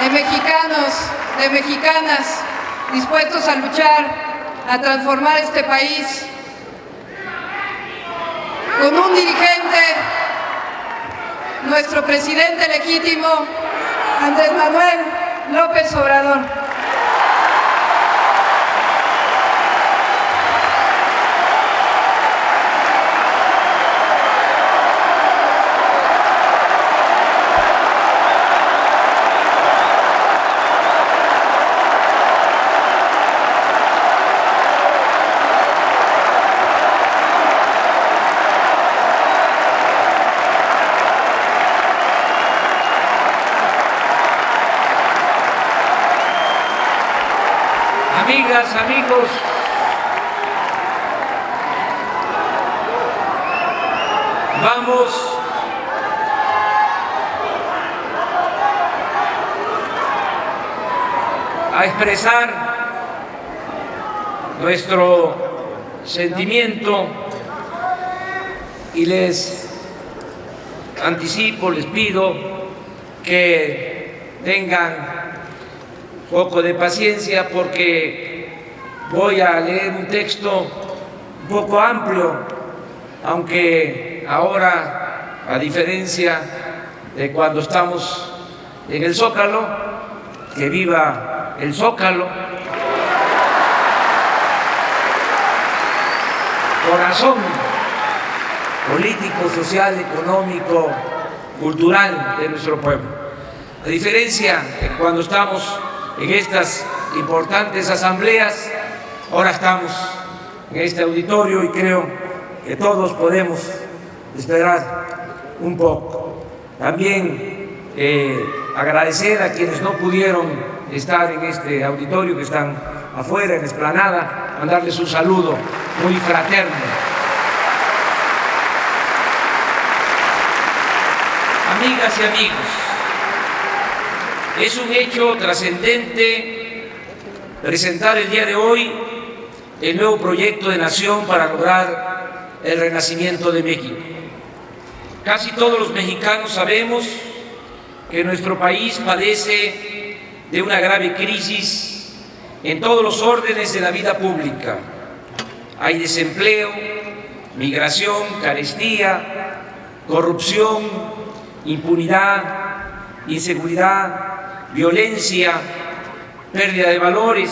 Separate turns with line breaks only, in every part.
de mexicanos, de mexicanas dispuestos a luchar, a transformar este país, con un dirigente, nuestro presidente legítimo, Andrés Manuel López Obrador.
Amigas, amigos, vamos a expresar nuestro sentimiento y les anticipo, les pido que tengan poco de paciencia porque voy a leer un texto un poco amplio, aunque ahora, a diferencia de cuando estamos en el Zócalo, que viva el Zócalo, corazón político, social, económico, cultural de nuestro pueblo. A diferencia de cuando estamos en estas importantes asambleas, ahora estamos en este auditorio y creo que todos podemos esperar un poco. También agradecer a quienes no pudieron estar en este auditorio, que están afuera en la explanada, mandarles un saludo muy fraterno. Amigas y amigos, es un hecho trascendente presentar el día de hoy el nuevo proyecto de nación para lograr el renacimiento de México. Casi todos los mexicanos sabemos que nuestro país padece de una grave crisis en todos los órdenes de la vida pública. Hay desempleo, migración, carestía, corrupción, impunidad, inseguridad, violencia, pérdida de valores,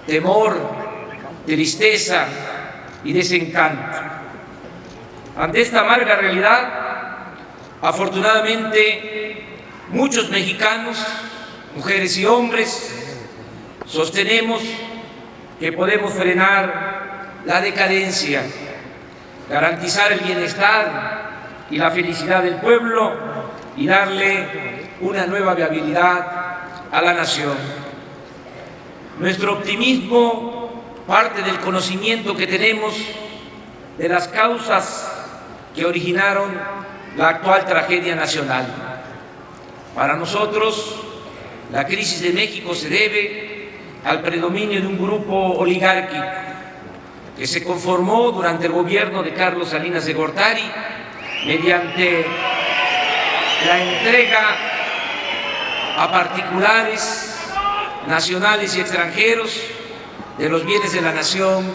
temor, tristeza y desencanto. Ante esta amarga realidad, afortunadamente, muchos mexicanos, mujeres y hombres, sostenemos que podemos frenar la decadencia, garantizar el bienestar y la felicidad del pueblo y darle una nueva viabilidad a la nación. Nuestro optimismo parte del conocimiento que tenemos de las causas que originaron la actual tragedia nacional. Para nosotros, la crisis de México se debe al predominio de un grupo oligárquico que se conformó durante el gobierno de Carlos Salinas de Gortari mediante la entrega a particulares, nacionales y extranjeros de los bienes de la nación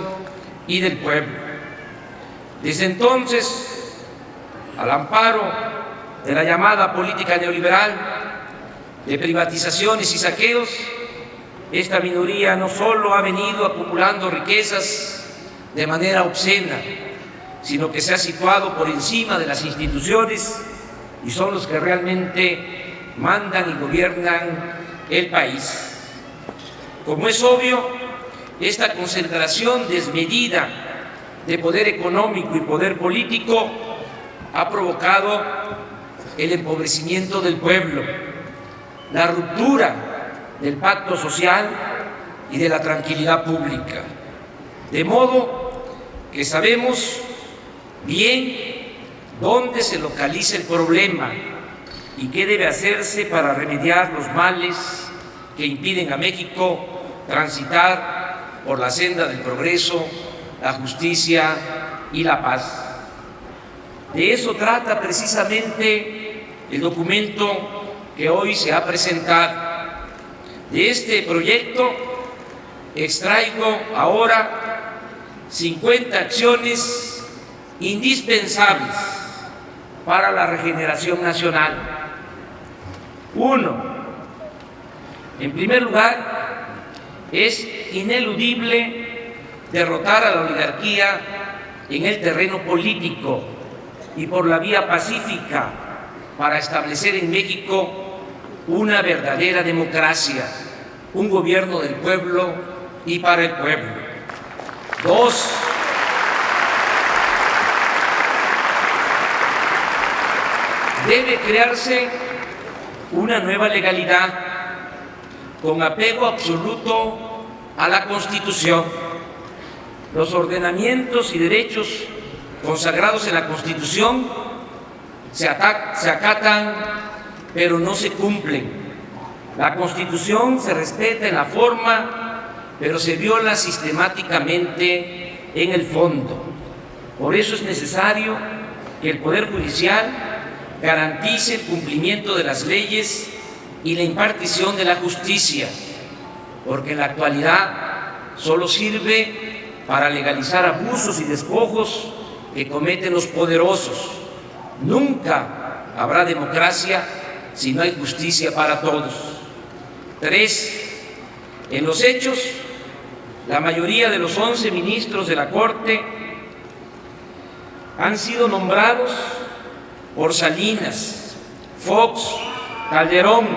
y del pueblo. Desde entonces, al amparo de la llamada política neoliberal de privatizaciones y saqueos, esta minoría no solo ha venido acumulando riquezas de manera obscena, sino que se ha situado por encima de las instituciones y son los que realmente mandan y gobiernan el país. Como es obvio, esta concentración desmedida de poder económico y poder político ha provocado el empobrecimiento del pueblo, la ruptura del pacto social y de la tranquilidad pública. De modo que sabemos bien dónde se localiza el problema y qué debe hacerse para remediar los males que impiden a México transitar por la senda del progreso, la justicia y la paz. De eso trata precisamente el documento que hoy se ha presentado. De este proyecto extraigo ahora 50 acciones indispensables para la regeneración nacional. 1. En primer lugar, es ineludible derrotar a la oligarquía en el terreno político y por la vía pacífica para establecer en México una verdadera democracia, un gobierno del pueblo y para el pueblo. 2. Debe crearse una nueva legalidad con apego absoluto a la Constitución. Los ordenamientos y derechos consagrados en la Constitución se acatan, pero no se cumplen. La Constitución se respeta en la forma, pero se viola sistemáticamente en el fondo. Por eso es necesario que el Poder Judicial garantice el cumplimiento de las leyes y la impartición de la justicia, porque en la actualidad solo sirve para legalizar abusos y despojos que cometen los poderosos. Nunca habrá democracia si no hay justicia para todos. 3. En los hechos, la mayoría de los 11 ministros de la Corte han sido nombrados por Salinas, Fox, Calderón,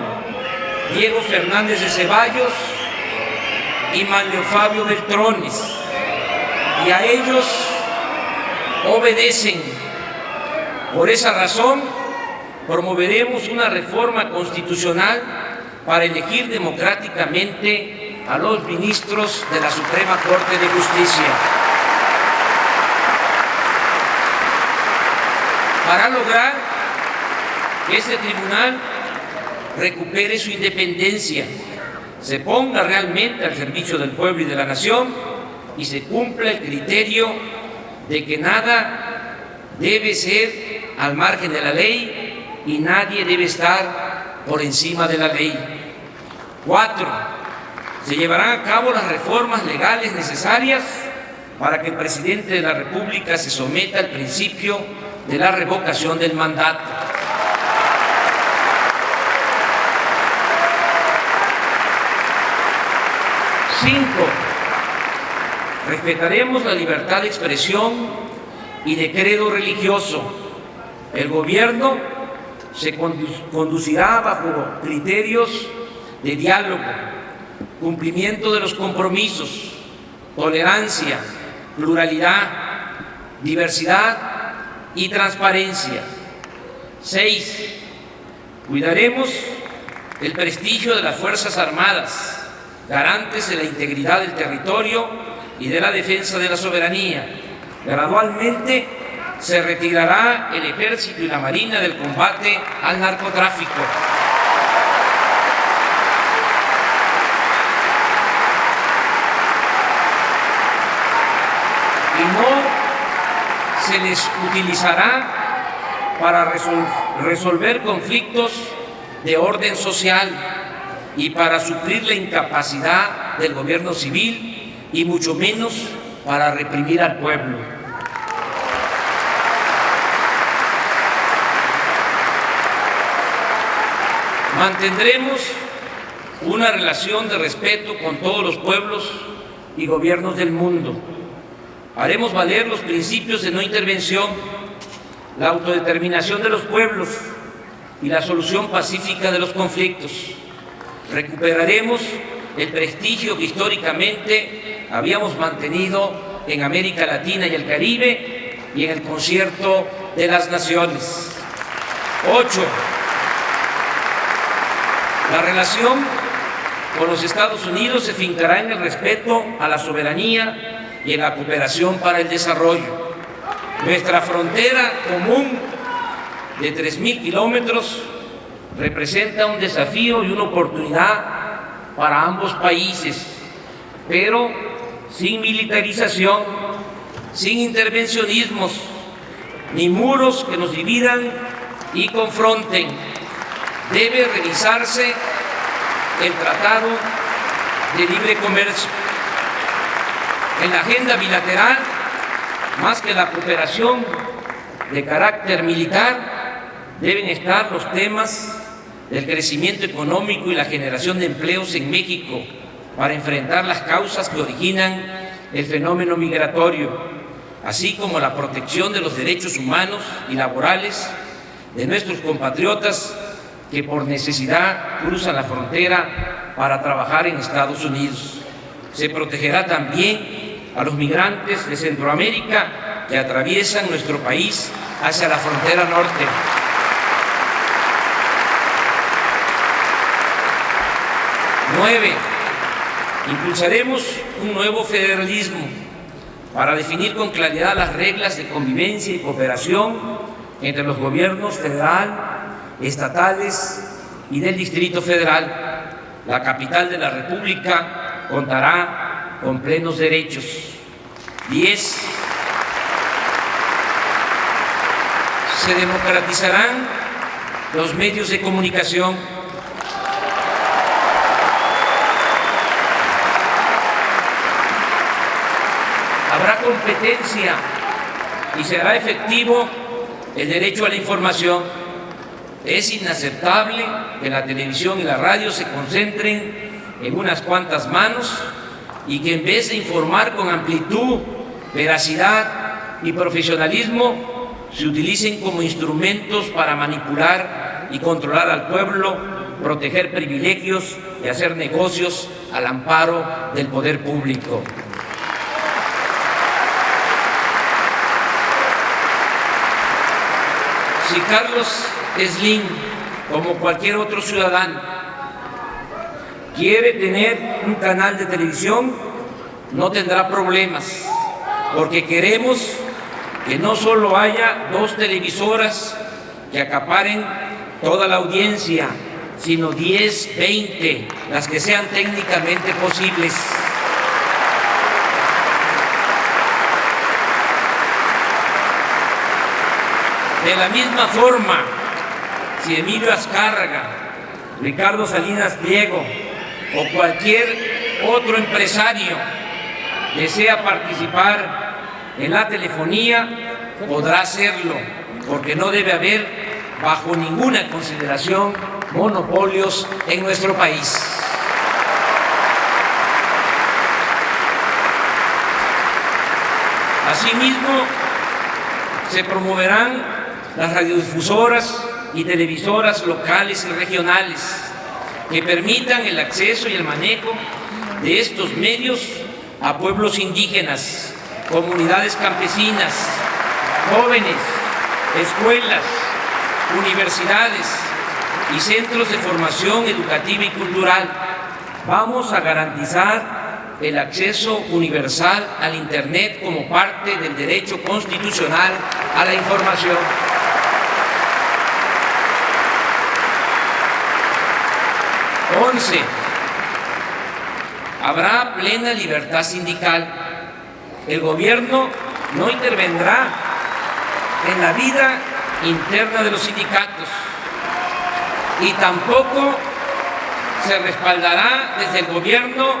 Diego Fernández de Ceballos y Manlio Fabio Beltrones, y a ellos obedecen. Por esa razón, promoveremos una reforma constitucional para elegir democráticamente a los ministros de la Suprema Corte de Justicia. Para lograr que este tribunal recupere su independencia, se ponga realmente al servicio del pueblo y de la nación y se cumpla el criterio de que nada debe ser al margen de la ley y nadie debe estar por encima de la ley. 4. Se llevarán a cabo las reformas legales necesarias para que el presidente de la República se someta al principio de la revocación del mandato. 5. Respetaremos la libertad de expresión y de credo religioso. El gobierno se conducirá bajo criterios de diálogo, cumplimiento de los compromisos, tolerancia, pluralidad, diversidad y transparencia. 6. Cuidaremos el prestigio de las Fuerzas Armadas, garantes de la integridad del territorio y de la defensa de la soberanía. Gradualmente se retirará el Ejército y la Marina del combate al narcotráfico. Y no se les utilizará para resolver conflictos de orden social y para suplir la incapacidad del gobierno civil y mucho menos para reprimir al pueblo. Mantendremos una relación de respeto con todos los pueblos y gobiernos del mundo. Haremos valer los principios de no intervención, la autodeterminación de los pueblos y la solución pacífica de los conflictos. Recuperaremos el prestigio que históricamente habíamos mantenido en América Latina y el Caribe y en el concierto de las naciones. 8. La relación con los Estados Unidos se fincará en el respeto a la soberanía y en la cooperación para el desarrollo. Nuestra frontera común de 3.000 kilómetros representa un desafío y una oportunidad para ambos países, pero sin militarización, sin intervencionismos, ni muros que nos dividan y confronten. debe revisarse el Tratado de Libre Comercio. En la agenda bilateral, más que la cooperación de carácter militar, deben estar los temas del crecimiento económico y la generación de empleos en México para enfrentar las causas que originan el fenómeno migratorio, así como la protección de los derechos humanos y laborales de nuestros compatriotas que por necesidad cruzan la frontera para trabajar en Estados Unidos. Se protegerá también a los migrantes de Centroamérica que atraviesan nuestro país hacia la frontera norte. Nueve, impulsaremos un nuevo federalismo para definir con claridad las reglas de convivencia y cooperación entre los gobiernos federal, estatales y del Distrito Federal. La capital de la República contará con plenos derechos. 10. Se democratizarán los medios de comunicación. Habrá competencia y será efectivo el derecho a la información. Es inaceptable que la televisión y la radio se concentren en unas cuantas manos y que en vez de informar con amplitud, veracidad y profesionalismo, se utilicen como instrumentos para manipular y controlar al pueblo, proteger privilegios y hacer negocios al amparo del poder público. Si Carlos Slim, como cualquier otro ciudadano, quiere tener un canal de televisión, no tendrá problemas, porque queremos que no solo haya 2 televisoras que acaparen toda la audiencia, sino 10, 20, las que sean técnicamente posibles. De la misma forma, si Emilio Azcárraga, Ricardo Salinas Pliego o cualquier otro empresario desea participar en la telefonía, podrá hacerlo, porque no debe haber, bajo ninguna consideración, monopolios en nuestro país. Asimismo, se promoverán las radiodifusoras y televisoras locales y regionales que permitan el acceso y el manejo de estos medios a pueblos indígenas, comunidades campesinas, jóvenes, escuelas, universidades y centros de formación educativa y cultural. Vamos a garantizar el acceso universal al Internet como parte del derecho constitucional a la información. 11. Habrá plena libertad sindical. El gobierno no intervendrá en la vida interna de los sindicatos y tampoco se respaldará desde el gobierno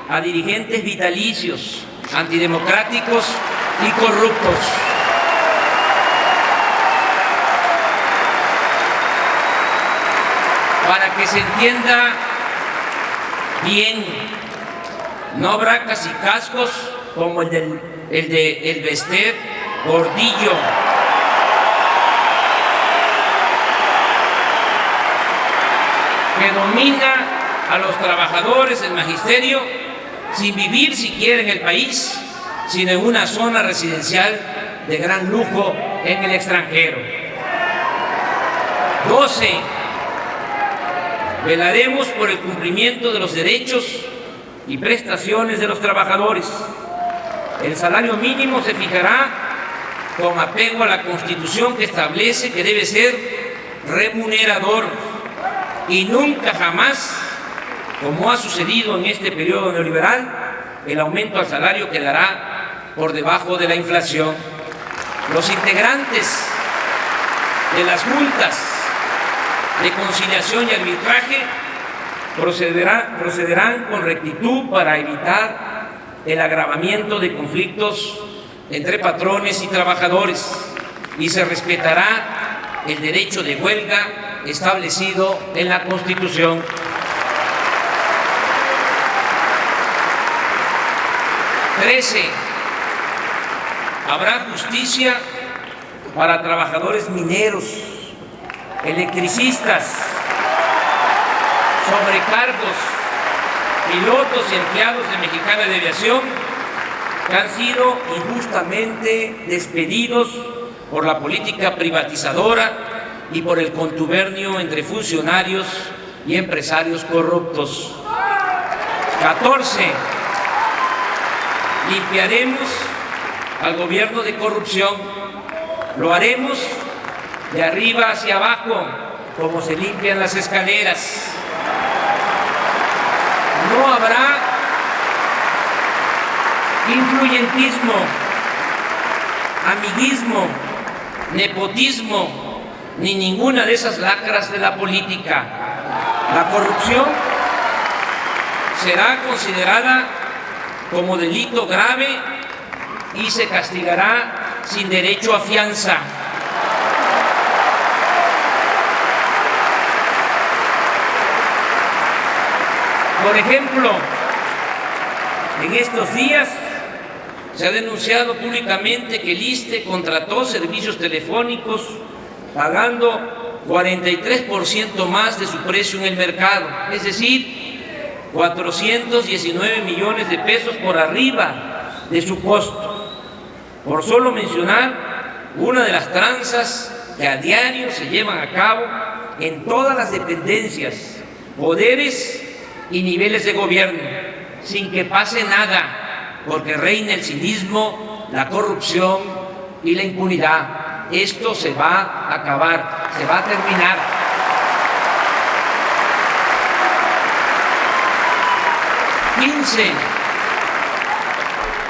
a dirigentes vitalicios, antidemocráticos y corruptos. Para que se entienda bien, no habrá cacicazgos como el de El Bester Gordillo. Que domina a los trabajadores del magisterio sin vivir siquiera en el país, sino en una zona residencial de gran lujo en el extranjero. 12. Velaremos por el cumplimiento de los derechos y prestaciones de los trabajadores. El salario mínimo se fijará con apego a la Constitución, que establece que debe ser remunerador y nunca jamás, como ha sucedido en este periodo neoliberal, el aumento al salario quedará por debajo de la inflación. Los integrantes de las juntas de conciliación y arbitraje procederán con rectitud para evitar el agravamiento de conflictos entre patrones y trabajadores, y se respetará el derecho de huelga establecido en la Constitución. Habrá justicia para trabajadores mineros, electricistas, sobrecargos, pilotos y empleados de Mexicana de Aviación que han sido injustamente despedidos por la política privatizadora y por el contubernio entre funcionarios y empresarios corruptos. 14. Limpiaremos al gobierno de corrupción. Lo haremos de arriba hacia abajo, como se limpian las escaleras. No habrá influyentismo, amiguismo, nepotismo, ni ninguna de esas lacras de la política. La corrupción será considerada como delito grave y se castigará sin derecho a fianza. Por ejemplo, en estos días se ha denunciado públicamente que el ISSSTE contrató servicios telefónicos pagando 43% más de su precio en el mercado, es decir, 419 millones de pesos por arriba de su costo, por solo mencionar una de las tranzas que a diario se llevan a cabo en todas las dependencias, poderes y niveles de gobierno, sin que pase nada, porque reina el cinismo, la corrupción y la impunidad. Esto se va a acabar, se va a terminar.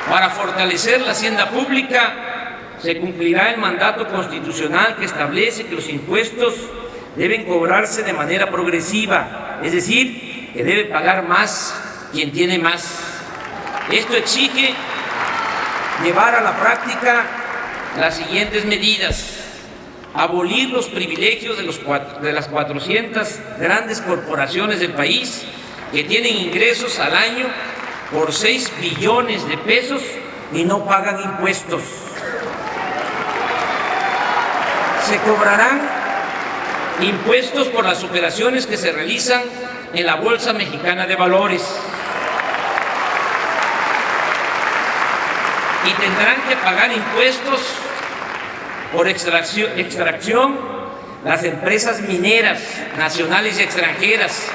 Para fortalecer la hacienda pública, se cumplirá el mandato constitucional que establece que los impuestos deben cobrarse de manera progresiva, es decir, que debe pagar más quien tiene más. Esto exige llevar a la práctica las siguientes medidas: abolir los privilegios de las 400 grandes corporaciones del país que tienen ingresos al año por 6 billones de pesos y no pagan impuestos. Se cobrarán impuestos por las operaciones que se realizan en la Bolsa Mexicana de Valores y tendrán que pagar impuestos por extracción las empresas mineras nacionales y extranjeras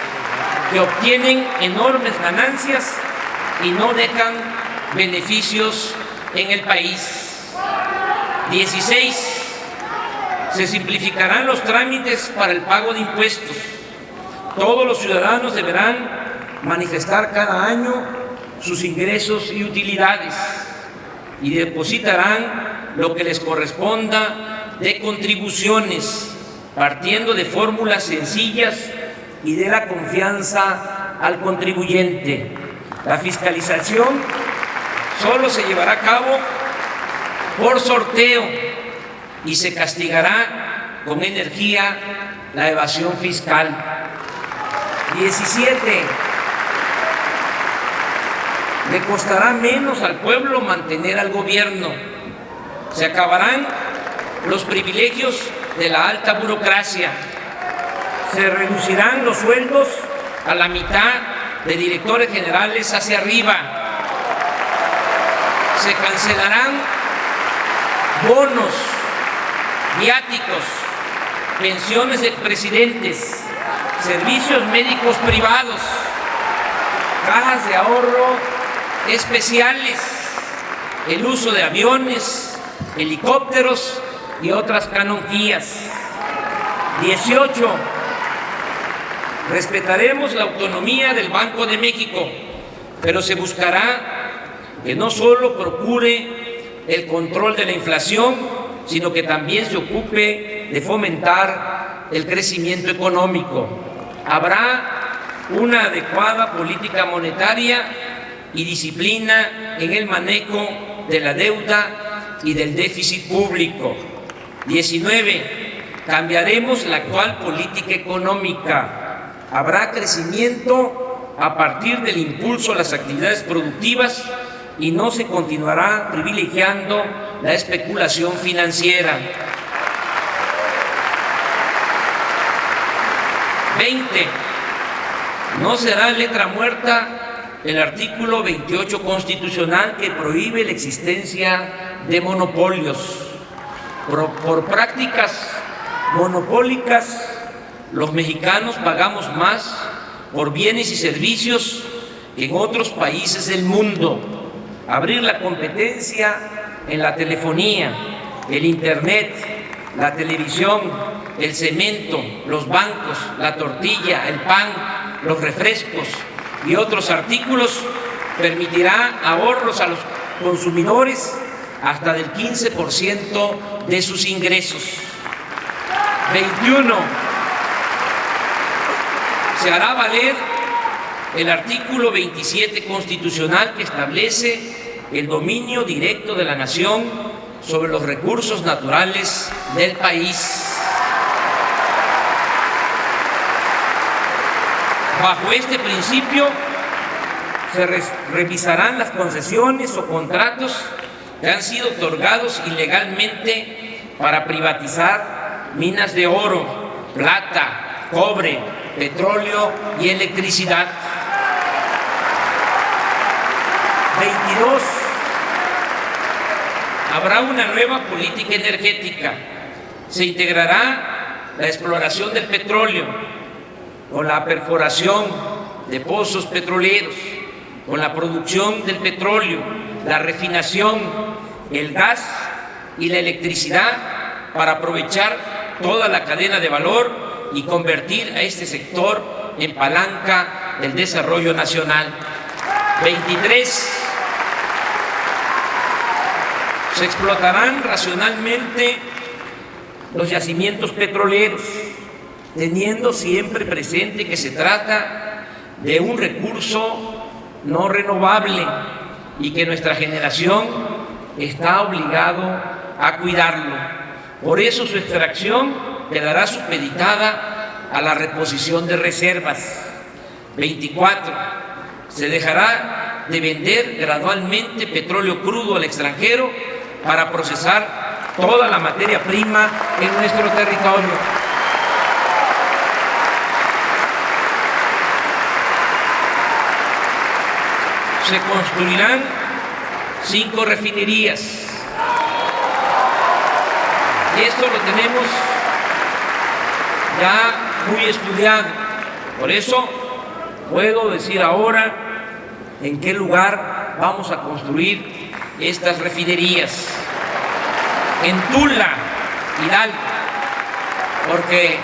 que obtienen enormes ganancias y no dejan beneficios en el país. 16. Se simplificarán los trámites para el pago de impuestos. Todos los ciudadanos deberán manifestar cada año sus ingresos y utilidades y depositarán lo que les corresponda de contribuciones, partiendo de fórmulas sencillas y de la confianza al contribuyente. La fiscalización solo se llevará a cabo por sorteo y se castigará con energía la evasión fiscal. 17. Le costará menos al pueblo mantener al gobierno. Se acabarán los privilegios de la alta burocracia. Se reducirán los sueldos a la mitad de directores generales hacia arriba. Se cancelarán bonos, viáticos, pensiones de expresidentes, servicios médicos privados, cajas de ahorro especiales, el uso de aviones, helicópteros y otras canonjías. 18. Respetaremos la autonomía del Banco de México, pero se buscará que no solo procure el control de la inflación, sino que también se ocupe de fomentar el crecimiento económico. Habrá una adecuada política monetaria y disciplina en el manejo de la deuda y del déficit público. 19. Cambiaremos la actual política económica. Habrá crecimiento a partir del impulso a las actividades productivas y no se continuará privilegiando la especulación financiera. 20. No será letra muerta el artículo 28 constitucional que prohíbe la existencia de monopolios. Por prácticas monopólicas, los mexicanos pagamos más por bienes y servicios que en otros países del mundo. Abrir la competencia en la telefonía, el internet, la televisión, el cemento, los bancos, la tortilla, el pan, los refrescos y otros artículos permitirá ahorros a los consumidores hasta del 15% de sus ingresos. 21. Se hará valer el artículo 27 constitucional que establece el dominio directo de la nación sobre los recursos naturales del país. Bajo este principio se revisarán las concesiones o contratos que han sido otorgados ilegalmente para privatizar minas de oro, plata, cobre, petróleo y electricidad. 22. Habrá una nueva política energética. Se integrará la exploración del petróleo con la perforación de pozos petroleros, con la producción del petróleo, la refinación, el gas y la electricidad para aprovechar toda la cadena de valor y convertir a este sector en palanca del desarrollo nacional. 23. Se explotarán racionalmente los yacimientos petroleros, teniendo siempre presente que se trata de un recurso no renovable y que nuestra generación está obligado a cuidarlo. Por eso su extracción quedará supeditada a la reposición de reservas. 24. Se dejará de vender gradualmente petróleo crudo al extranjero para procesar toda la materia prima en nuestro territorio. Se construirán 5 refinerías. Y esto lo tenemos ya muy estudiado. Por eso puedo decir ahora en qué lugar vamos a construir estas refinerías. En Tula, Hidalgo, porque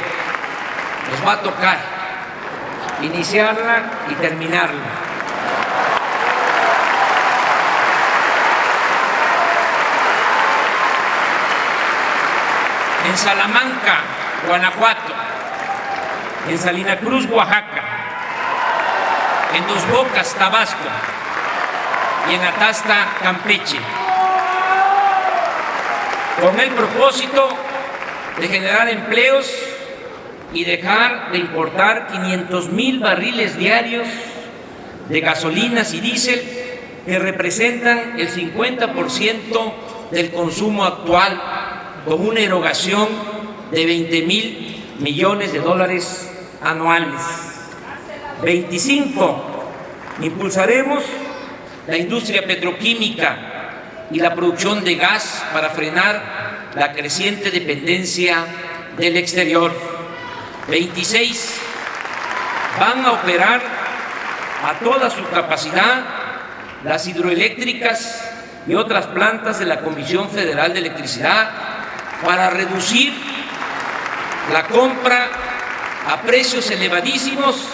nos va a tocar iniciarla y terminarla. En Salamanca, Guanajuato, en Salina Cruz, Oaxaca, en Dos Bocas, Tabasco y en Atasta, Campeche, con el propósito de generar empleos y dejar de importar 500,000 barriles diarios de gasolinas y diésel que representan el 50% del consumo actual, con una erogación de 20,000 millones de dólares anuales. 25. Impulsaremos la industria petroquímica y la producción de gas para frenar la creciente dependencia del exterior. 26. Van a operar a toda su capacidad las hidroeléctricas y otras plantas de la Comisión Federal de Electricidad para reducir la compra a precios elevadísimos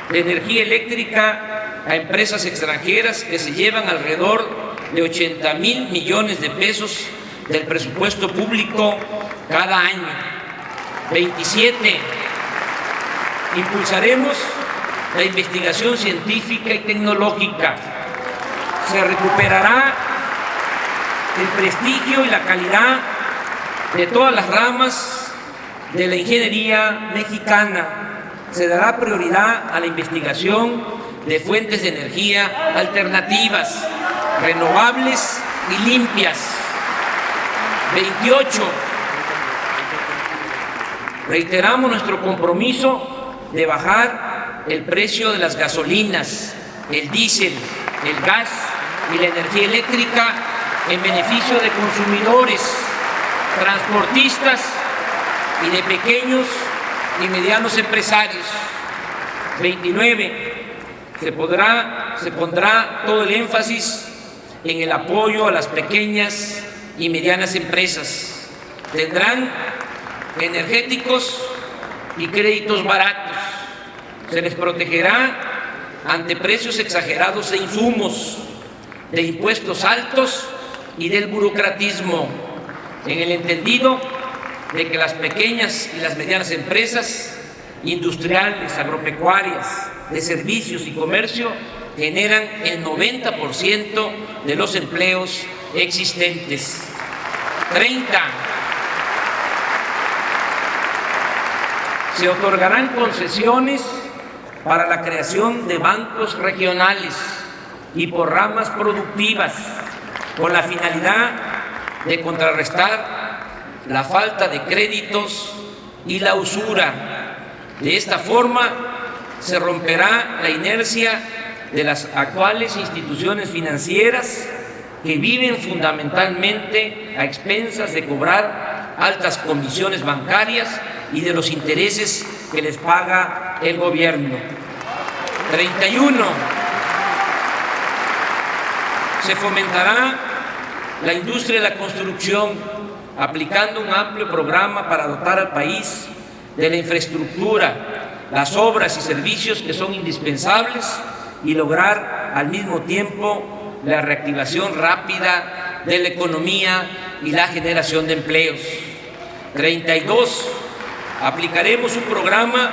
de energía eléctrica a empresas extranjeras que se llevan alrededor de 80,000 millones de pesos del presupuesto público cada año. 27. Impulsaremos la investigación científica y tecnológica. Se recuperará el prestigio y la calidad de todas las ramas de la ingeniería mexicana. Se dará prioridad a la investigación de fuentes de energía alternativas, renovables y limpias. 28. Reiteramos nuestro compromiso de bajar el precio de las gasolinas, el diésel, el gas y la energía eléctrica en beneficio de consumidores, transportistas y de pequeños y medianos empresarios. 29. Se pondrá todo el énfasis en el apoyo a las pequeñas y medianas empresas. Tendrán energéticos y créditos baratos. Se les protegerá ante precios exagerados de insumos, de impuestos altos y del burocratismo, en el entendido de que las pequeñas y las medianas empresas industriales, agropecuarias, de servicios y comercio generan el 90% de los empleos existentes. 30. Se otorgarán concesiones para la creación de bancos regionales y por ramas productivas con la finalidad de contrarrestar la falta de créditos y la usura. De esta forma se romperá la inercia de las actuales instituciones financieras que viven fundamentalmente a expensas de cobrar altas comisiones bancarias y de los intereses que les paga el gobierno. 31. Se fomentará la industria de la construcción, aplicando un amplio programa para dotar al país de la infraestructura, las obras y servicios que son indispensables y lograr al mismo tiempo la reactivación rápida de la economía y la generación de empleos. 32. Aplicaremos un programa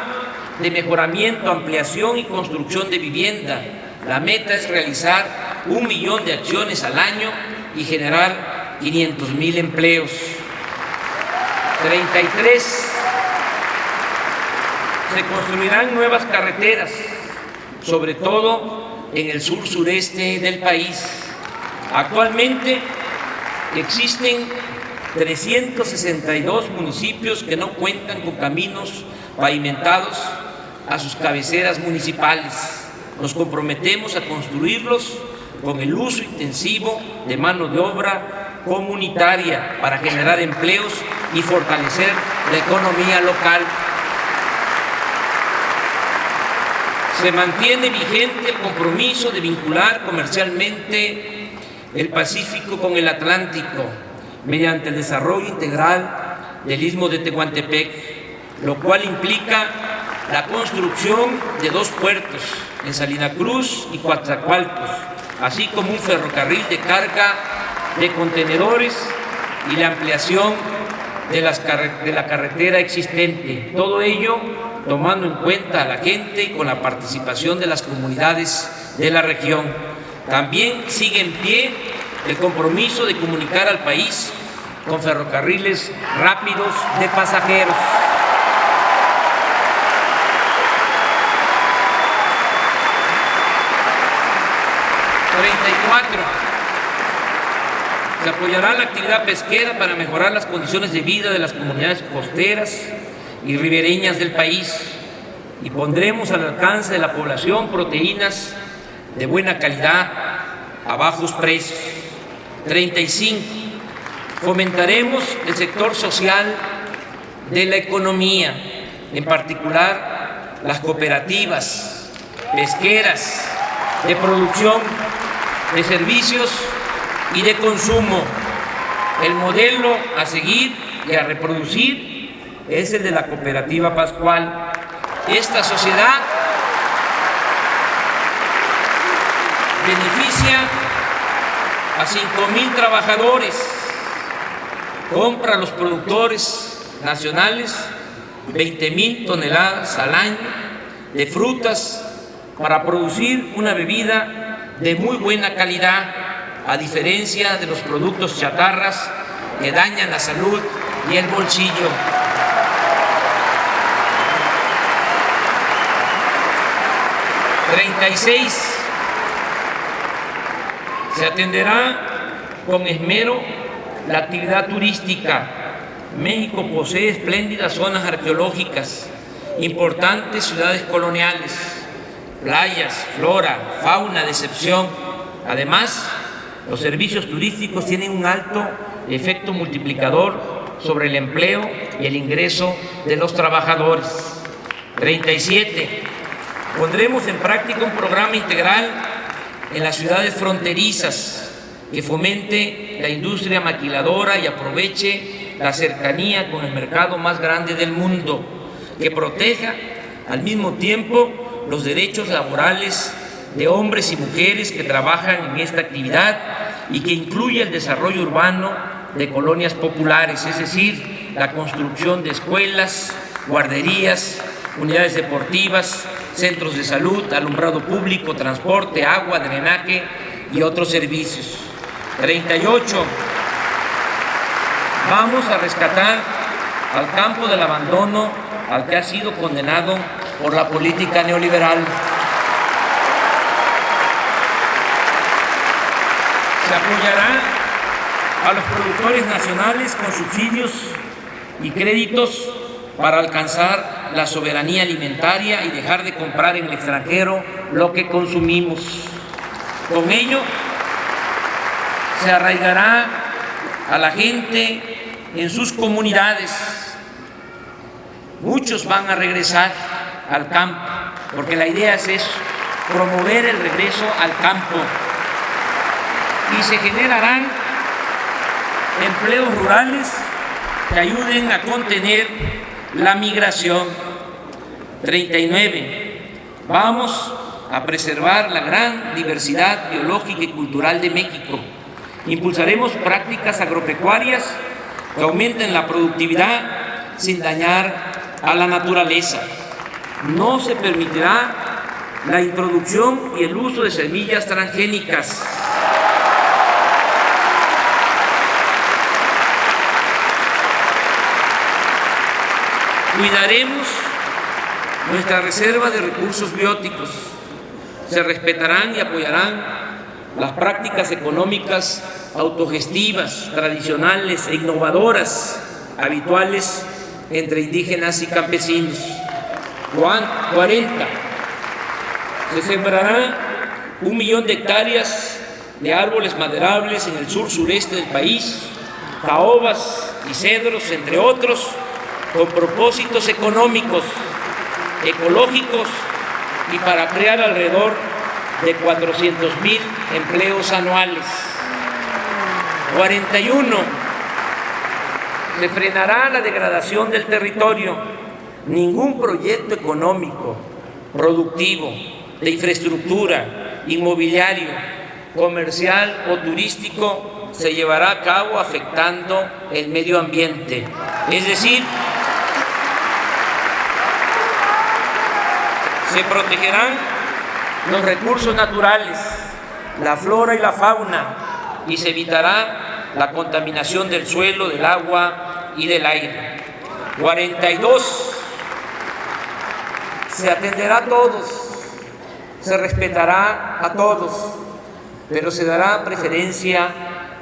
de mejoramiento, ampliación y construcción de vivienda. La meta es realizar 1 millón de acciones al año y generar 500,000 empleos. 33. Se construirán nuevas carreteras, sobre todo en el sur-sureste del país. Actualmente existen 362 municipios que no cuentan con caminos pavimentados a sus cabeceras municipales. Nos comprometemos a construirlos con el uso intensivo de mano de obra comunitaria para generar empleos y fortalecer la economía local. Se mantiene vigente el compromiso de vincular comercialmente el Pacífico con el Atlántico mediante el desarrollo integral del Istmo de Tehuantepec, lo cual implica la construcción de 2 puertos en Salina Cruz y Coatzacoalcos, así como un ferrocarril de carga de contenedores y la ampliación de la carretera existente. Todo ello tomando en cuenta a la gente y con la participación de las comunidades de la región. También sigue en pie el compromiso de comunicar al país con ferrocarriles rápidos de pasajeros. Se apoyará la actividad pesquera para mejorar las condiciones de vida de las comunidades costeras y ribereñas del país y pondremos al alcance de la población proteínas de buena calidad a bajos precios. 35. Fomentaremos el sector social de la economía, en particular las cooperativas pesqueras de producción, de servicios y de consumo. El modelo a seguir y a reproducir es el de la Cooperativa Pascual. Esta sociedad beneficia a 5,000 trabajadores, compra a los productores nacionales 20,000 toneladas al año de frutas para producir una bebida de muy buena calidad, a diferencia de los productos chatarras que dañan la salud y el bolsillo. #36. Se atenderá con esmero la actividad turística. México posee espléndidas zonas arqueológicas, importantes ciudades coloniales, playas, flora, fauna de excepción. Además, los servicios turísticos tienen un alto efecto multiplicador sobre el empleo y el ingreso de los trabajadores. 37. Pondremos en práctica un programa integral en las ciudades fronterizas que fomente la industria maquiladora y aproveche la cercanía con el mercado más grande del mundo, que proteja al mismo tiempo los derechos laborales de hombres y mujeres que trabajan en esta actividad y que incluya el desarrollo urbano de colonias populares, es decir, la construcción de escuelas, guarderías, unidades deportivas, centros de salud, alumbrado público, transporte, agua, drenaje y otros servicios. 38. Vamos a rescatar al campo del abandono al que ha sido condenado por la política neoliberal. Se apoyará a los productores nacionales con subsidios y créditos para alcanzar la soberanía alimentaria y dejar de comprar en el extranjero lo que consumimos. Con ello, se arraigará a la gente en sus comunidades. Muchos van a regresar al campo, porque la idea es eso, promover el regreso al campo. Y se generarán empleos rurales que ayuden a contener la migración. 39. Vamos a preservar la gran diversidad biológica y cultural de México. Impulsaremos prácticas agropecuarias que aumenten la productividad sin dañar a la naturaleza. No se permitirá la introducción y el uso de semillas transgénicas. Cuidaremos nuestra reserva de recursos bióticos. Se respetarán y apoyarán las prácticas económicas autogestivas, tradicionales e innovadoras habituales entre indígenas y campesinos. 40. Se sembrará 1 millón de hectáreas de árboles maderables en el sur-sureste del país, caobas y cedros, entre otros, con propósitos económicos, ecológicos y para crear alrededor de 400,000 empleos anuales. 41. Se frenará la degradación del territorio. Ningún proyecto económico, productivo, de infraestructura, inmobiliario, comercial o turístico se llevará a cabo afectando el medio ambiente. Es decir, se protegerán los recursos naturales, la flora y la fauna, y se evitará la contaminación del suelo, del agua y del aire. 42. Se atenderá a todos, se respetará a todos, pero se dará preferencia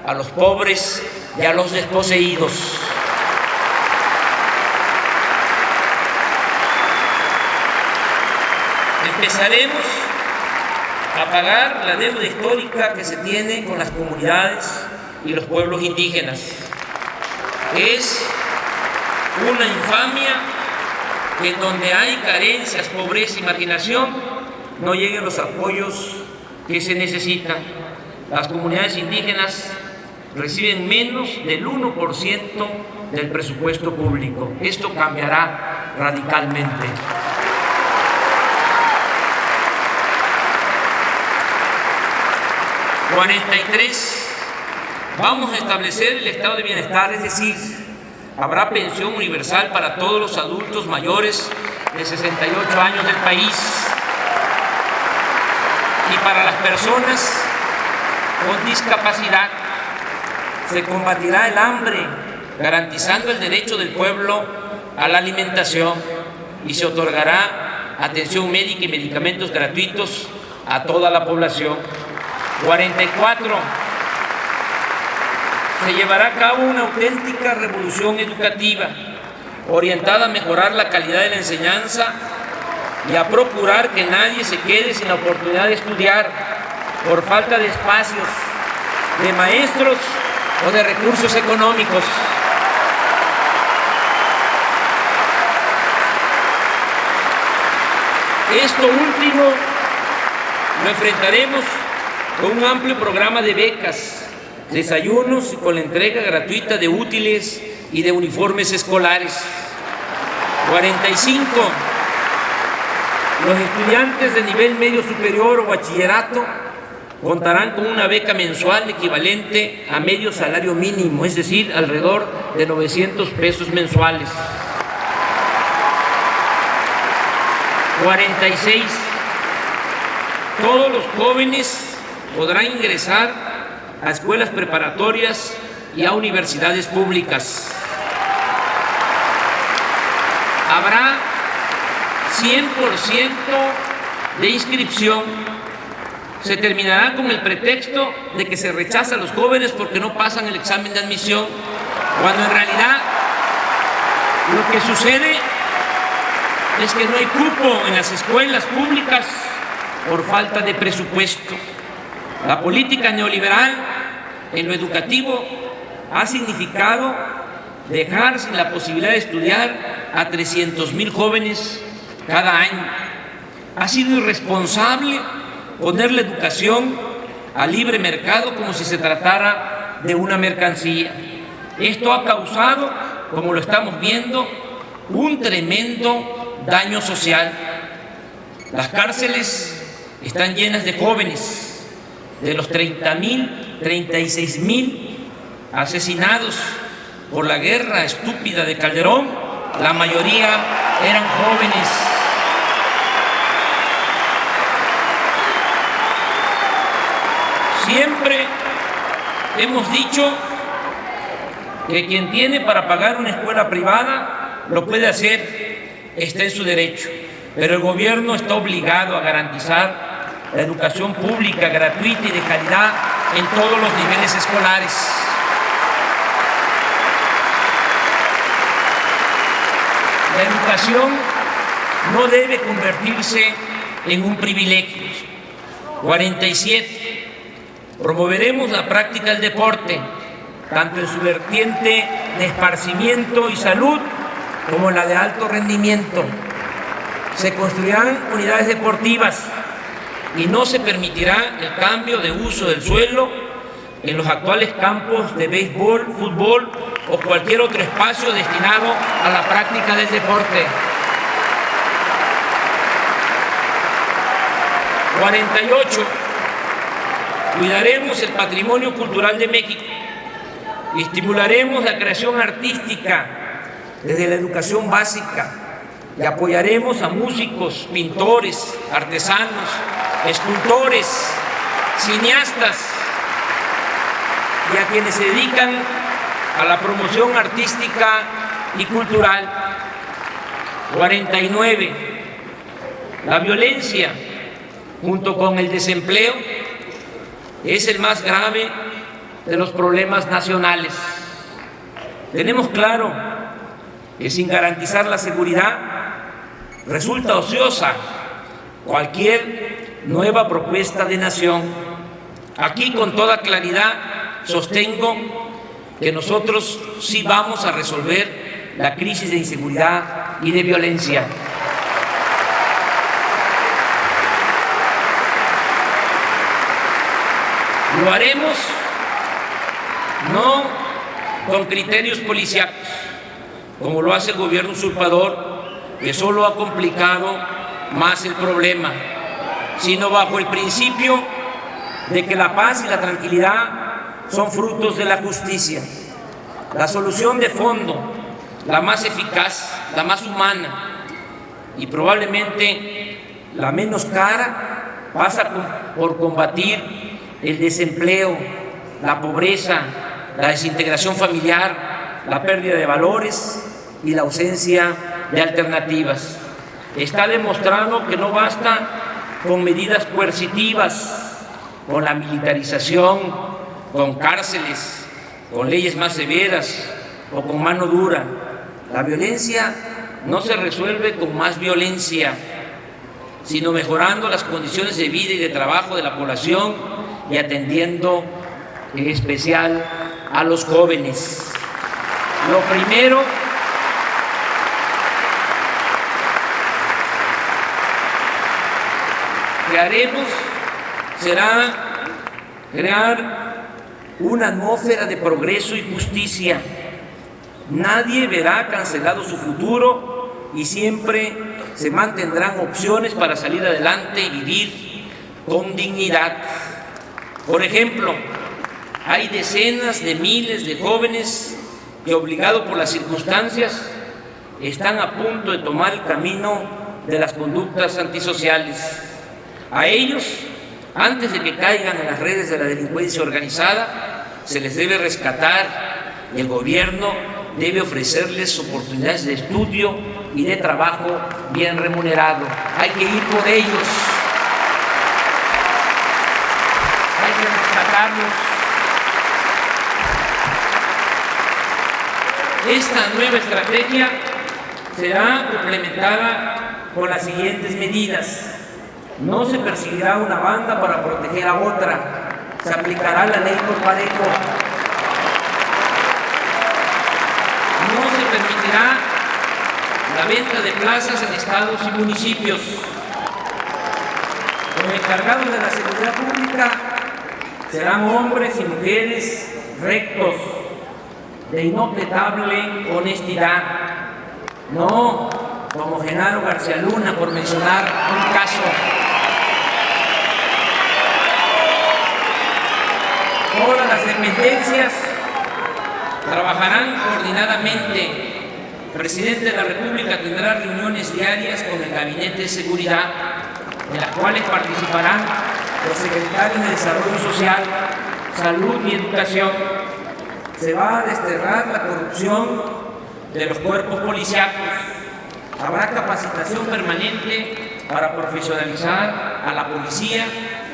a los pobres y a los desposeídos. Empezaremos a pagar la deuda histórica que se tiene con las comunidades y los pueblos indígenas. Es una infamia que en donde hay carencias, pobreza y marginación no lleguen los apoyos que se necesitan. Las comunidades indígenas reciben menos del 1% del presupuesto público. Esto cambiará radicalmente. #43. Vamos a establecer el estado de bienestar, es decir, Habrá pensión universal para todos los adultos mayores de 68 años del país. Y para las personas con discapacidad se combatirá el hambre, garantizando el derecho del pueblo a la alimentación, y se otorgará atención médica y medicamentos gratuitos a toda la población. 44. Se llevará a cabo una auténtica revolución educativa orientada a mejorar la calidad de la enseñanza y a procurar que nadie se quede sin la oportunidad de estudiar por falta de espacios, de maestros o de recursos económicos. Esto último lo enfrentaremos con un amplio programa de becas, desayunos y con la entrega gratuita de útiles y de uniformes escolares. 45. Los estudiantes de nivel medio superior o bachillerato contarán con una beca mensual equivalente a medio salario mínimo, es decir, alrededor de 900 pesos mensuales. 46. Todos los jóvenes podrán ingresar a escuelas preparatorias y a universidades públicas. Habrá 100% de inscripción. Se terminará con el pretexto de que se rechaza a los jóvenes porque no pasan el examen de admisión, cuando en realidad lo que sucede es que no hay cupo en las escuelas públicas por falta de presupuesto. La política neoliberal en lo educativo ha significado dejar sin la posibilidad de estudiar a 300,000 jóvenes cada año. Ha sido irresponsable poner la educación a libre mercado como si se tratara de una mercancía. Esto ha causado, como lo estamos viendo, un tremendo daño social. Las cárceles están llenas de jóvenes. De los 30,000, 36,000 asesinados por la guerra estúpida de Calderón, la mayoría eran jóvenes. Siempre hemos dicho que quien tiene para pagar una escuela privada lo puede hacer, está en su derecho, pero el gobierno está obligado a garantizar la educación pública, gratuita y de calidad en todos los niveles escolares. La educación no debe convertirse en un privilegio. 47. Promoveremos la práctica del deporte, tanto en su vertiente de esparcimiento y salud como en la de alto rendimiento. Se construirán unidades deportivas y no se permitirá el cambio de uso del suelo en los actuales campos de béisbol, fútbol o cualquier otro espacio destinado a la práctica del deporte. 48. Cuidaremos el patrimonio cultural de México y estimularemos la creación artística desde la educación básica y apoyaremos a músicos, pintores, artesanos, escultores, cineastas y a quienes se dedican a la promoción artística y cultural. 49. La violencia, junto con el desempleo, es el más grave de los problemas nacionales. Tenemos claro que sin garantizar la seguridad resulta ociosa cualquier nueva propuesta de nación. Aquí con toda claridad sostengo que nosotros sí vamos a resolver la crisis de inseguridad y de violencia. Lo haremos no con criterios policíacos, como lo hace el gobierno usurpador, que solo ha complicado más el problema, sino bajo el principio de que la paz y la tranquilidad son frutos de la justicia. La solución de fondo la más eficaz, la más humana y probablemente la menos cara pasa por combatir el desempleo, la pobreza, la desintegración familiar, la pérdida de valores y la ausencia de alternativas. Está demostrado que no basta con medidas coercitivas, con la militarización, con cárceles, con leyes más severas o con mano dura. La violencia no se resuelve con más violencia, sino mejorando las condiciones de vida y de trabajo de la población y atendiendo en especial a los jóvenes. Lo primero que haremos será crear una atmósfera de progreso y justicia. Nadie verá cancelado su futuro y siempre se mantendrán opciones para salir adelante y vivir con dignidad. Por ejemplo, hay decenas de miles de jóvenes que, obligados por las circunstancias, están a punto de tomar el camino de las conductas antisociales. A ellos, antes de que caigan en las redes de la delincuencia organizada, se les debe rescatar y el gobierno debe ofrecerles oportunidades de estudio y de trabajo bien remunerado. Hay que ir por ellos, hay que rescatarlos. Esta nueva estrategia será complementada con las siguientes medidas. No se perseguirá una banda para proteger a otra, se aplicará la ley por parejo. No se permitirá la venta de plazas en estados y municipios. Los encargados de la seguridad pública serán hombres y mujeres rectos, de inobjetable honestidad. No como Genaro García Luna, por mencionar un caso. Todas las dependencias trabajarán coordinadamente. El presidente de la República tendrá reuniones diarias con el Gabinete de Seguridad, en las cuales participarán los secretarios de Desarrollo Social, Salud y Educación. Se va a desterrar la corrupción de los cuerpos policíacos. Habrá capacitación permanente para profesionalizar a la policía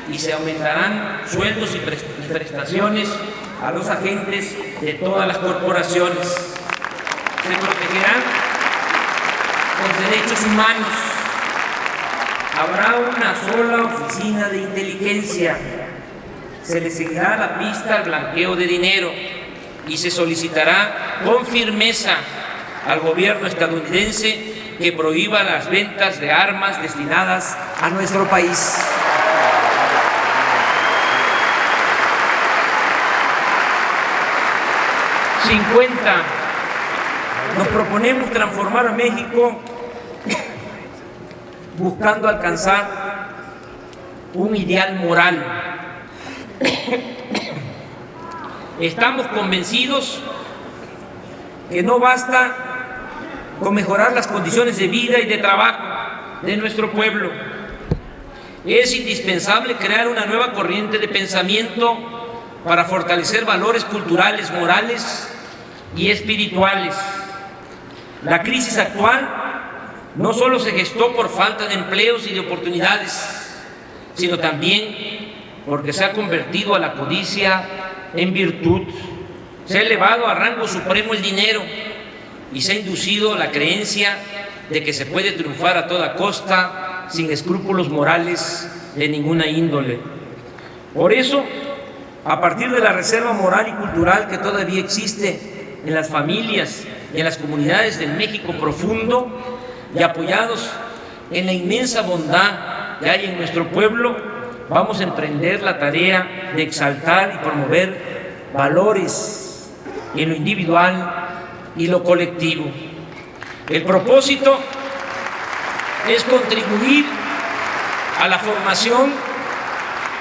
y se aumentarán sueldos y prestaciones a los agentes de todas las corporaciones. Se protegerán los derechos humanos. Habrá una sola oficina de inteligencia. Se le seguirá la pista al blanqueo de dinero y se solicitará con firmeza al gobierno estadounidense que prohíba las ventas de armas destinadas a nuestro país. Nos proponemos transformar a México buscando alcanzar un ideal moral. Estamos convencidos que no basta con mejorar las condiciones de vida y de trabajo de nuestro pueblo. Es indispensable crear una nueva corriente de pensamiento para fortalecer valores culturales, morales y espirituales. La crisis actual no solo se gestó por falta de empleos y de oportunidades, sino también porque se ha convertido a la codicia en virtud. Se ha elevado a rango supremo el dinero y se ha inducido la creencia de que se puede triunfar a toda costa sin escrúpulos morales de ninguna índole. Por eso, a partir de la reserva moral y cultural que todavía existe en las familias y en las comunidades del México profundo, y apoyados en la inmensa bondad que hay en nuestro pueblo, vamos a emprender la tarea de exaltar y promover valores en lo individual y lo colectivo. El propósito es contribuir a la formación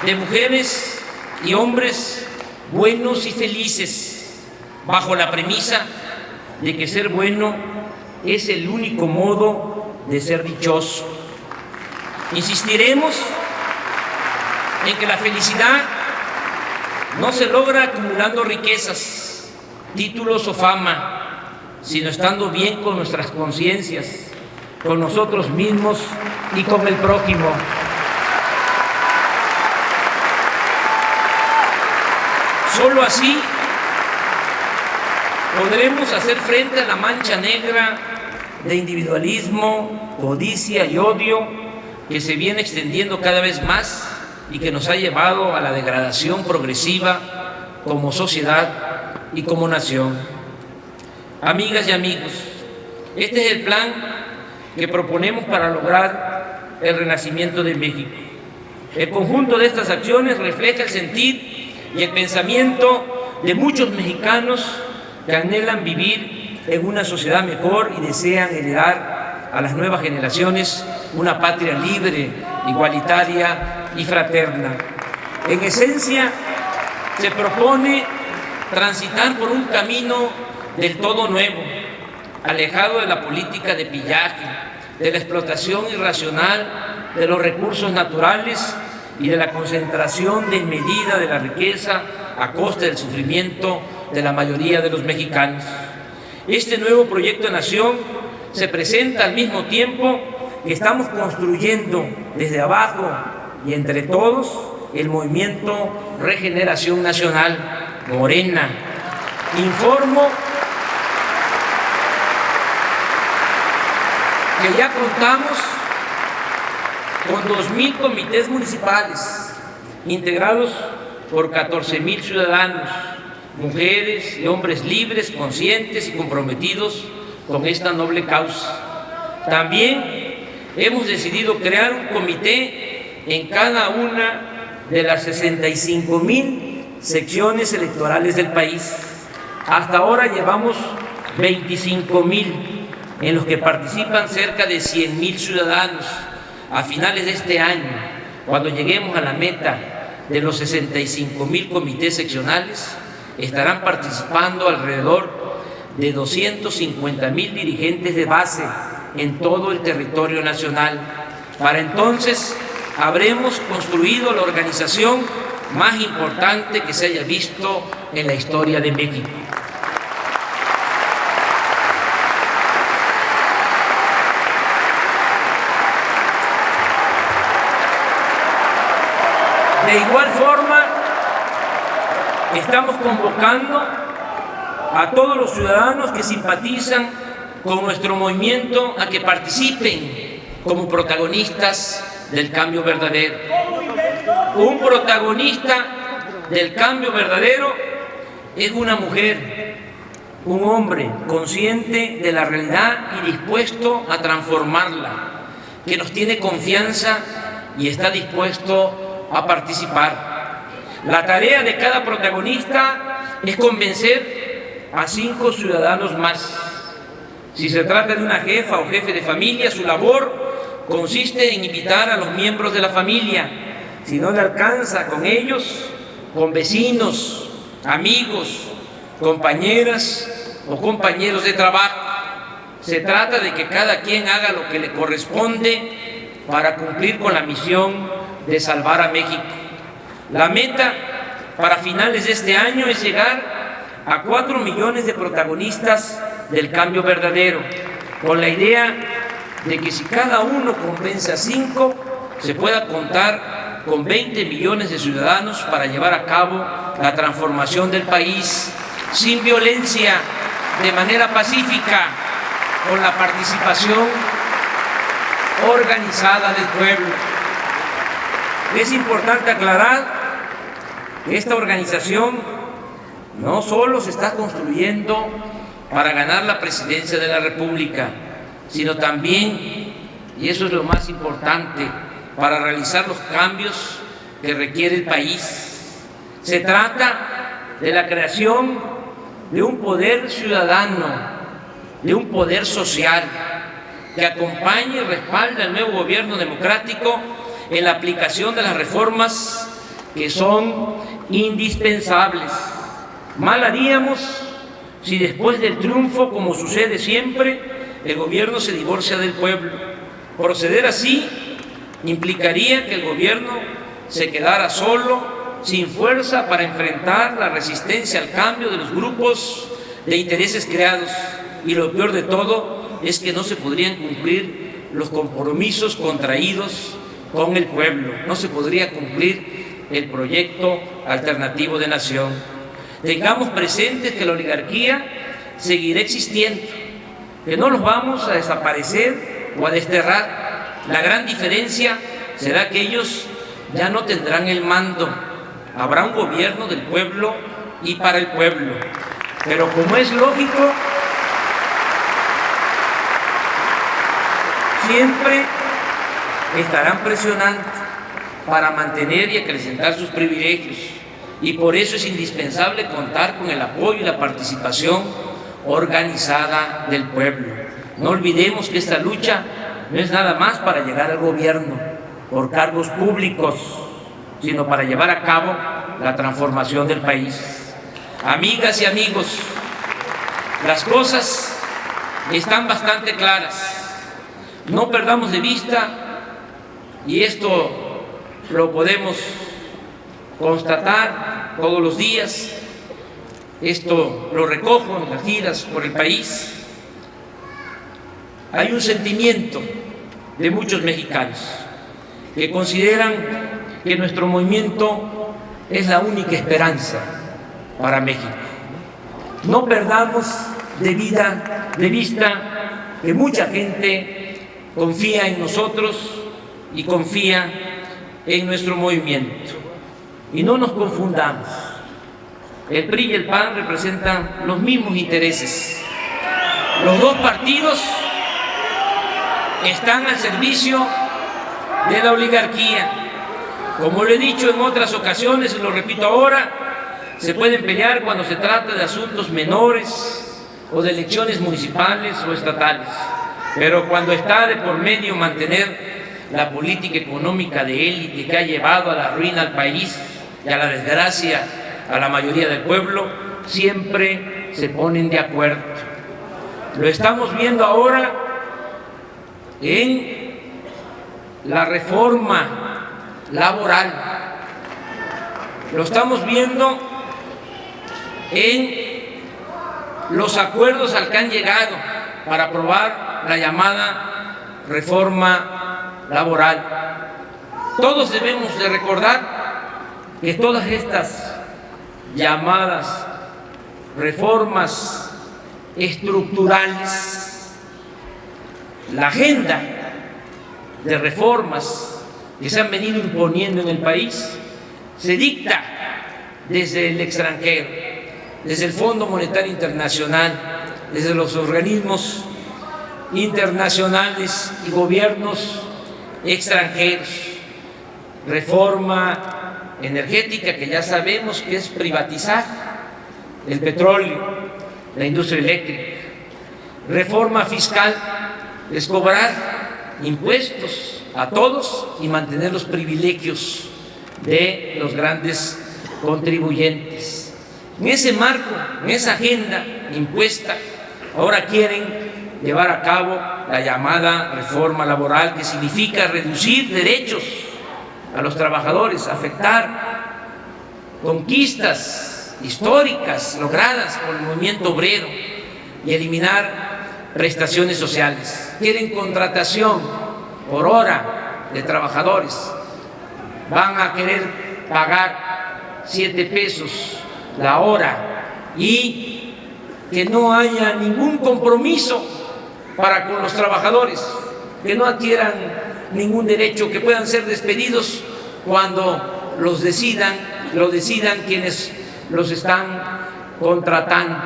de mujeres y hombres buenos y felices, bajo la premisa de que ser bueno es el único modo de ser dichoso. Insistiremos en que la felicidad no se logra acumulando riquezas, títulos o fama, sino estando bien con nuestras conciencias, con nosotros mismos y con el prójimo. Solo así podremos hacer frente a la mancha negra de individualismo, codicia y odio que se viene extendiendo cada vez más y que nos ha llevado a la degradación progresiva como sociedad y como nación. Amigas y amigos, este es el plan que proponemos para lograr el renacimiento de México. El conjunto de estas acciones refleja el sentir y el pensamiento de muchos mexicanos que anhelan vivir en una sociedad mejor y desean heredar a las nuevas generaciones una patria libre, igualitaria y fraterna. En esencia, se propone transitar por un camino del todo nuevo, alejado de la política de pillaje, de la explotación irracional de los recursos naturales y de la concentración desmedida de la riqueza a costa del sufrimiento de la mayoría de los mexicanos. Este nuevo proyecto de nación se presenta al mismo tiempo que estamos construyendo desde abajo y entre todos el movimiento Regeneración Nacional, Morena. Informo que ya contamos con 2,000 comités municipales integrados por 14,000 ciudadanos, mujeres y hombres libres, conscientes y comprometidos con esta noble causa. También hemos decidido crear un comité en cada una de las 65,000 secciones electorales del país. Hasta ahora llevamos 25,000, en los que participan cerca de 100,000 ciudadanos. A finales de este año, cuando lleguemos a la meta de los 65,000 comités seccionales, estarán participando alrededor de 250,000 dirigentes de base en todo el territorio nacional. Para entonces habremos construido la organización más importante que se haya visto en la historia de México. De igual forma, estamos convocando a todos los ciudadanos que simpatizan con nuestro movimiento a que participen como protagonistas del cambio verdadero. Un protagonista del cambio verdadero es una mujer, un hombre consciente de la realidad y dispuesto a transformarla, que nos tiene confianza y está dispuesto a participar. La tarea de cada protagonista es convencer a 5 ciudadanos más. Si se trata de una jefa o jefe de familia, su labor consiste en invitar a los miembros de la familia. Si no le alcanza con ellos, con vecinos, amigos, compañeras o compañeros de trabajo. Se trata de que cada quien haga lo que le corresponde para cumplir con la misión de salvar a México. La meta para finales de este año es llegar a 4 millones de protagonistas del cambio verdadero, con la idea de que si cada uno convence a 5, se pueda contar con 20 millones de ciudadanos para llevar a cabo la transformación del país sin violencia, de manera pacífica, con la participación organizada del pueblo. Es importante aclarar que esta organización no solo se está construyendo para ganar la presidencia de la República, sino también, y eso es lo más importante, para realizar los cambios que requiere el país. Se trata de la creación de un poder ciudadano, de un poder social, que acompañe y respalde al nuevo gobierno democrático en la aplicación de las reformas que son indispensables. Mal haríamos si después del triunfo, como sucede siempre, el gobierno se divorcia del pueblo. Proceder así implicaría que el gobierno se quedara solo, sin fuerza para enfrentar la resistencia al cambio de los grupos de intereses creados. Y lo peor de todo es que no se podrían cumplir los compromisos contraídos con el pueblo, no se podría cumplir el proyecto alternativo de nación. Tengamos presentes que la oligarquía seguirá existiendo, que no los vamos a desaparecer o a desterrar. La gran diferencia será que ellos ya no tendrán el mando, habrá un gobierno del pueblo y para el pueblo. Pero como es lógico, siempre estarán presionando para mantener y acrecentar sus privilegios, y por eso es indispensable contar con el apoyo y la participación organizada del pueblo. No olvidemos que esta lucha no es nada más para llegar al gobierno por cargos públicos, sino para llevar a cabo la transformación del país. Amigas y amigos, las cosas están bastante claras. No perdamos de vista, y esto lo podemos constatar todos los días, esto lo recojo en las giras por el país, hay un sentimiento de muchos mexicanos que consideran que nuestro movimiento es la única esperanza para México. No perdamos de vista que mucha gente confía en nosotros y confía en nuestro movimiento. Y no nos confundamos. El PRI y el PAN representan los mismos intereses. Los dos partidos están al servicio de la oligarquía. Como lo he dicho en otras ocasiones y lo repito ahora, se pueden pelear cuando se trata de asuntos menores o de elecciones municipales o estatales, pero cuando está de por medio mantener la política económica de élite que ha llevado a la ruina al país y a la desgracia a la mayoría del pueblo, siempre se ponen de acuerdo. Lo estamos viendo ahora en la reforma laboral, lo estamos viendo en los acuerdos al que han llegado para aprobar la llamada reforma laboral. Todos debemos de recordar que todas estas llamadas reformas estructurales, la agenda de reformas que se han venido imponiendo en el país, se dicta desde el extranjero, desde el Fondo Monetario Internacional, desde los organismos internacionales y gobiernos extranjeros. Reforma energética, que ya sabemos que es privatizar el petróleo, la industria eléctrica. Reforma fiscal, es cobrar impuestos a todos y mantener los privilegios de los grandes contribuyentes. En ese marco, en esa agenda impuesta, ahora quieren llevar a cabo la llamada reforma laboral, que significa reducir derechos a los trabajadores, afectar conquistas históricas logradas por el movimiento obrero y eliminar prestaciones sociales. Quieren contratación por hora de trabajadores, van a querer pagar 7 pesos la hora y que no haya ningún compromiso para con los trabajadores, que no adquieran ningún derecho, que puedan ser despedidos cuando lo decidan quienes los están contratando,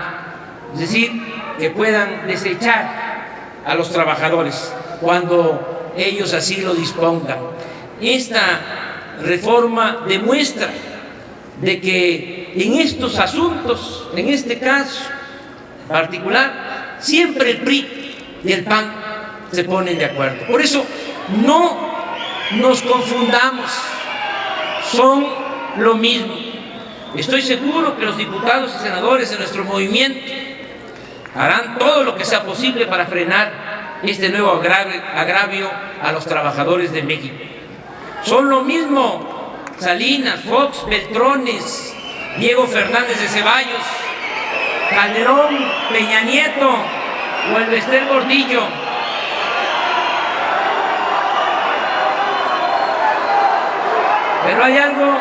es decir, que puedan desechar a los trabajadores cuando ellos así lo dispongan. Esta reforma demuestra de que en estos asuntos, en este caso particular, siempre el PRI y el PAN se ponen de acuerdo. Por eso no nos confundamos, son lo mismo. Estoy seguro que los diputados y senadores de nuestro movimiento harán todo lo que sea posible para frenar este nuevo agravio a los trabajadores de México. Son lo mismo Salinas, Fox, Beltrones, Diego Fernández de Ceballos, Calderón, Peña Nieto o el Bester Gordillo. Pero hay algo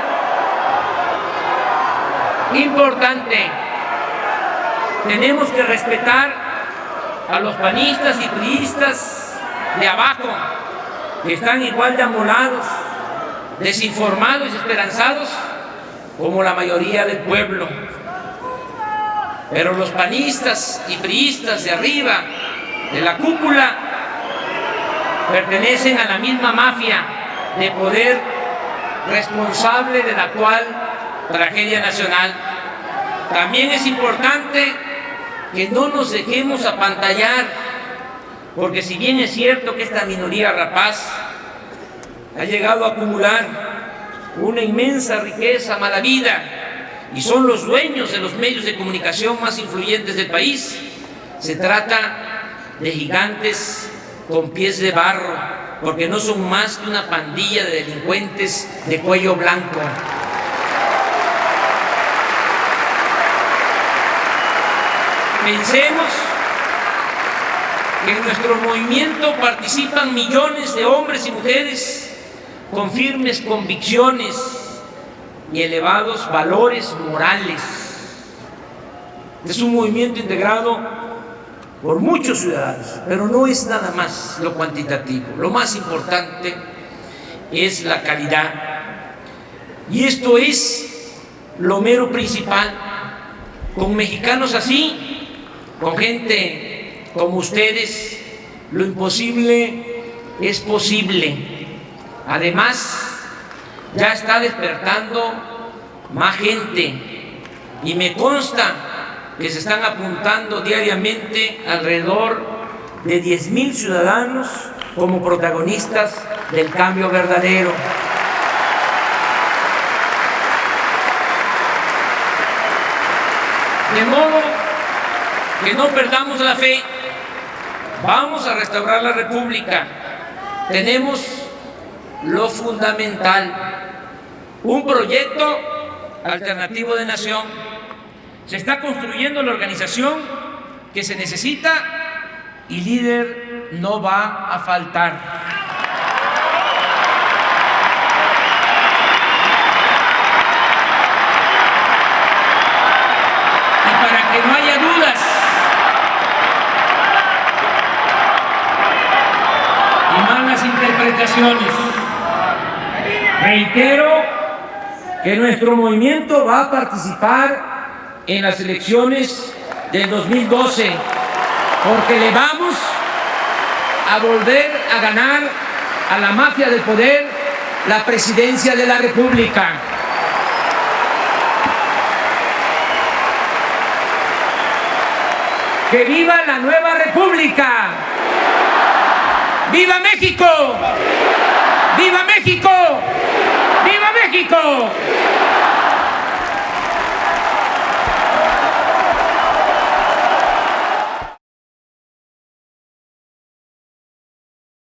importante. Tenemos que respetar a los panistas y priistas de abajo, que están igual de amolados, desinformados y desesperanzados como la mayoría del pueblo. Pero los panistas y priistas de arriba, de la cúpula, pertenecen a la misma mafia de poder responsable de la actual tragedia nacional. También es importante que no nos dejemos apantallar, porque si bien es cierto que esta minoría rapaz ha llegado a acumular una inmensa riqueza mala vida y son los dueños de los medios de comunicación más influyentes del país, se trata de gigantes con pies de barro, porque no son más que una pandilla de delincuentes de cuello blanco. Pensemos que en nuestro movimiento participan millones de hombres y mujeres con firmes convicciones y elevados valores morales. Es un movimiento integrado por muchos ciudadanos, pero no es nada más lo cuantitativo. Lo más importante es la calidad. Y esto es lo mero principal. Con mexicanos así, con gente como ustedes, lo imposible es posible. Además, ya está despertando más gente y me consta que se están apuntando diariamente alrededor de 10,000 ciudadanos como protagonistas del cambio verdadero. De modo que no perdamos la fe, vamos a restaurar la República. Tenemos lo fundamental, un proyecto alternativo de nación. Se está construyendo la organización que se necesita y líder no va a faltar. Y para que no haya dudas y malas interpretaciones, reitero que nuestro movimiento va a participar en las elecciones del 2012, porque le vamos a volver a ganar a la mafia del poder la presidencia de la República. ¡Que viva la nueva República! ¡Viva México! ¡Viva México! ¡Viva México!